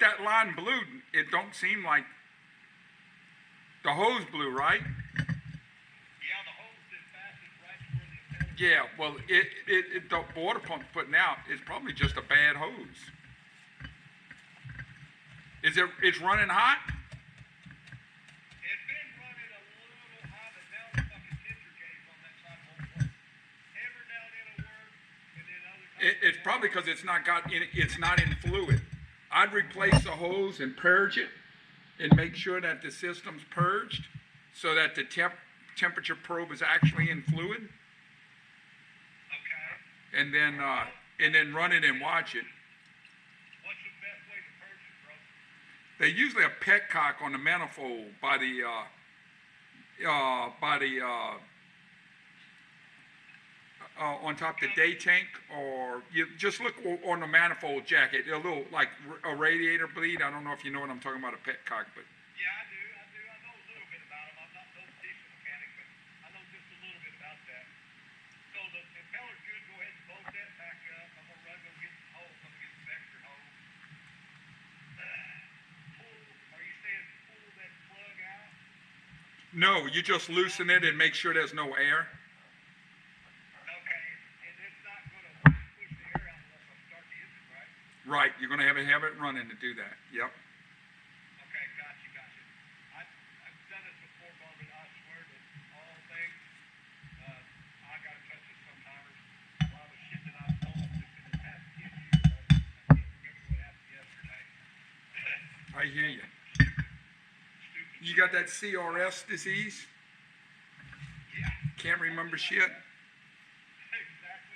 if that line blew, it don't seem like the hose blew, right? Yeah, the hose is fastened right to where the impeller. Yeah, well, the water pump putting out is probably just a bad hose. It's running hot? It's been running a little hot, but now the fucking sensor gauge on that side won't work. Every now and then it'll work, and then other times It's probably because it's not in fluid. I'd replace the hose and purge it, and make sure that the system's purged, so that the temperature probe is actually in fluid, Okay. and then run it and watch it. What's the best way to purge it, bro? They usually have petcock on the manifold by the on top of the day tank, or you just look on the manifold jacket. A little like a radiator bleed. I don't know if you know what I'm talking about, a petcock, but Yeah, I do. I know a little bit about them. I'm not no diesel mechanic, but I know just a little bit about that. So the impeller's good. Go ahead and bolt that back up. I'm gonna run, go get some hose. I'm gonna get some extra hose. Are you saying pull that plug out? no, you just loosen it and make sure there's no air. Okay, and it's not gonna push the air out unless I start the engine, right? Right, you're gonna have it running to do that. Yep. Okay, gotcha. I've done this before, Bubba. I swear that all things, I gotta touch it sometimes. A lot of shit that I've done just in the past 10 years, I can't remember what happened yesterday. I hear you. Stupid. You got that CRS disease? Yeah, Can't remember shit?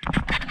exactly.